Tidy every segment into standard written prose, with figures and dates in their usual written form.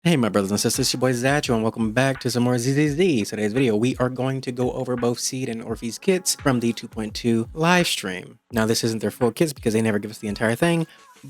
Hey my brothers and sisters, it's your boy Zacho and welcome back to some more ZZZ. Today's video, we are going to go over both Seed and Orphie's kits from the 2.2 live stream. Now this isn't their full kits because they never give us the entire thing,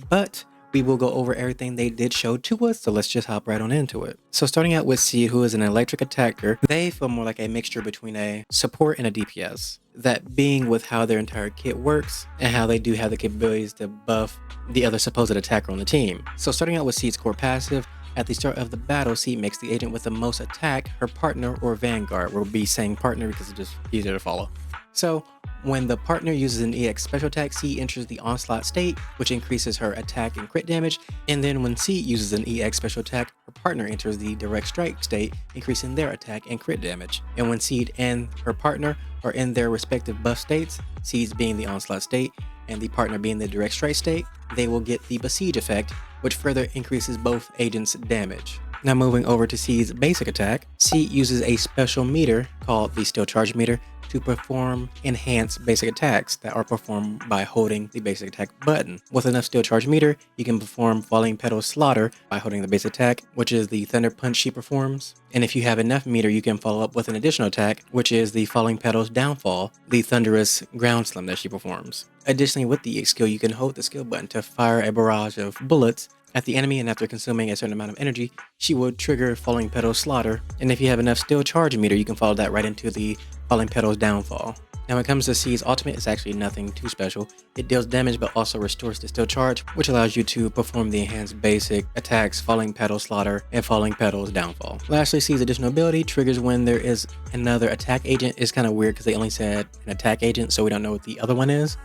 but we will go over everything they did show to us, so let's just hop right on into it. So starting out with Seed, who is an electric attacker, they feel more like a mixture between a support and a DPS. That being with how their entire kit works and how they do have the capabilities to buff the other supposed attacker on the team. So starting out with Seed's core passive, at the start of the battle, Seed makes the agent with the most attack her partner or vanguard. We'll be saying partner because it's just easier to follow. So when the partner uses an EX special attack, Seed enters the onslaught state, which increases her attack and crit damage. And then when Seed uses an EX special attack, her partner enters the direct strike state, increasing their attack and crit damage. And when Seed and her partner are in their respective buff states, Seed's being the onslaught state and the partner being the direct strike state, they will get the besiege effect, which further increases both agents' damage. Now moving over to Seed's basic attack, Seed uses a special meter called the Steel Charge Meter to perform enhanced basic attacks that are performed by holding the basic attack button. With enough Steel Charge Meter, you can perform Falling Petal Slaughter by holding the basic attack, which is the Thunder Punch she performs. And if you have enough meter, you can follow up with an additional attack, which is the Falling Petals Downfall, the Thunderous Ground Slam that she performs. Additionally, with the EX skill, you can hold the skill button to fire a barrage of bullets at the enemy, and after consuming a certain amount of energy, she will trigger Falling Petal Slaughter. And if you have enough Steel Charge Meter, you can follow that right into the Falling Petals Downfall. Now when it comes to Seed's ultimate, it's actually nothing too special. It deals damage but also restores the Steel Charge, which allows you to perform the enhanced basic attacks Falling Petal Slaughter and Falling Petals Downfall. Lastly, Seed's additional ability triggers when there is another attack agent. It's kind of weird because they only said an attack agent, so we don't know what the other one is.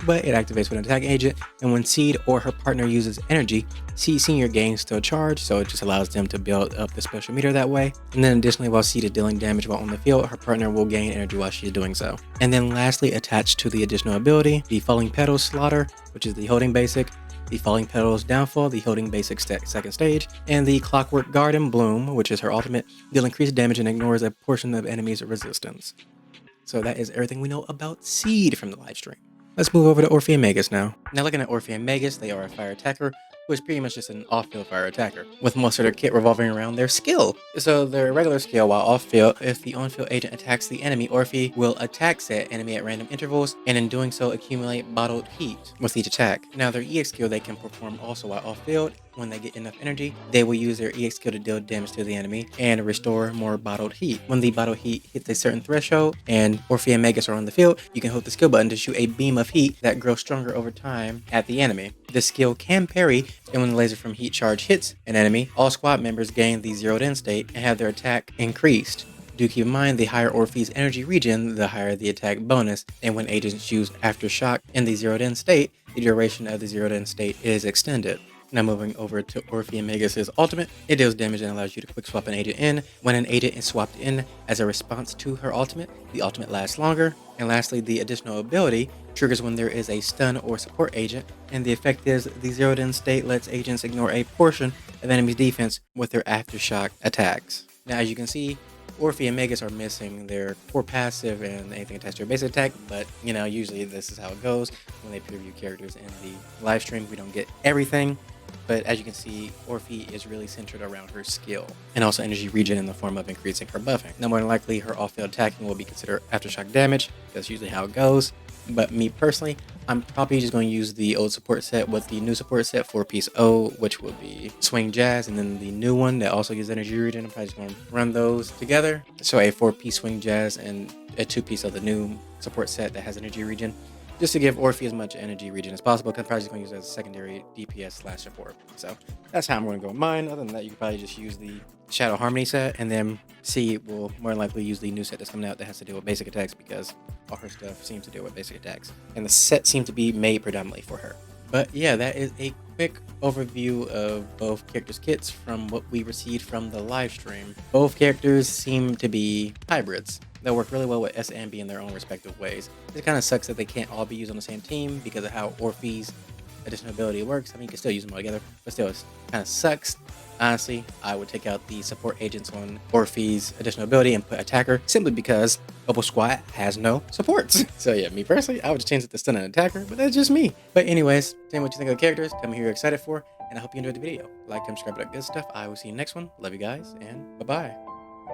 But it activates with an attack agent, and when Seed or her partner uses energy, Seed Senior gains Steel Charge, so it just allows them to build up the special meter that way. And then additionally, while Seed is dealing damage while on the field, her partner will gain energy while she is doing so. And then lastly, attached to the additional ability, the Falling Petals Slaughter, which is the holding basic, the Falling Petals Downfall, the holding basic second stage, and the Clockwork Garden Bloom, which is her ultimate, deal increased damage and ignores a portion of enemies' resistance. So that is everything we know about Seed from the live stream. Let's move over to Orphie and Magus now. Now looking at Orphie and Magus, they are a fire attacker, who is pretty much just an off-field fire attacker, with most of their kit revolving around their skill. So their regular skill, while off-field, if the on-field agent attacks the enemy, Orphie will attack said enemy at random intervals, and in doing so accumulate bottled heat with each attack. Now their EX skill they can perform also while off-field. When they get enough energy, they will use their EX skill to deal damage to the enemy and restore more bottled heat. When the bottled heat hits a certain threshold and Orphie and Magus are on the field, you can hold the skill button to shoot a beam of heat that grows stronger over time at the enemy. This skill can parry, and when the laser from heat charge hits an enemy, all squad members gain the zeroed in state and have their attack increased. Do keep in mind, the higher Orphie's energy regen, the higher the attack bonus, and when agents use Aftershock in the zeroed in state, the duration of the zeroed in state is extended. Now moving over to Orphie and Magus' ultimate, it deals damage and allows you to quick swap an agent in. When an agent is swapped in as a response to her ultimate, the ultimate lasts longer. And lastly, the additional ability triggers when there is a stun or support agent, and the effect is the zeroed in state lets agents ignore a portion of enemy's defense with their Aftershock attacks. Now as you can see, Orphie and Magus are missing their core passive and anything attached to their basic attack, but you know, usually this is how it goes when they preview characters in the live stream. We don't get everything. But as you can see, Orphie is really centered around her skill, and also energy regen in the form of increasing her buffing. Now more than likely, her off-field attacking will be considered Aftershock damage. That's usually how it goes. But me personally, I'm probably just going to use the old support set with the new support set, 4-piece O, which will be Swing Jazz, and then the new one that also uses energy regen. I'm probably just going to run those together. So a 4-piece Swing Jazz and a 2-piece of the new support set that has energy regen, just to give Orphie as much energy regen as possible, because I'm probably just going to use it as a secondary DPS / support. So that's how I'm going to go with mine. Other than that, you can probably just use the Shadow Harmony set, and then Seed will more than likely use the new set that's coming out that has to deal with basic attacks, because all her stuff seems to deal with basic attacks. And the set seems to be made predominantly for her. But yeah, that is a quick overview of both characters' kits from what we received from the live stream. Both characters seem to be hybrids that work really well with S and B in their own respective ways. It kind of sucks that they can't all be used on the same team because of how Orphie's additional ability works. I mean, you can still use them all together, but still, it kind of sucks. Honestly, I would take out the support agents on Orphie's additional ability and put attacker, simply because Opal Squad has no supports. So yeah, me personally, I would just change it to stun and attacker, but that's just me. But anyways, tell me what you think of the characters, tell me who you're excited for, and I hope you enjoyed the video. Like, subscribe, that good stuff. I will see you next one. Love you guys, and bye-bye.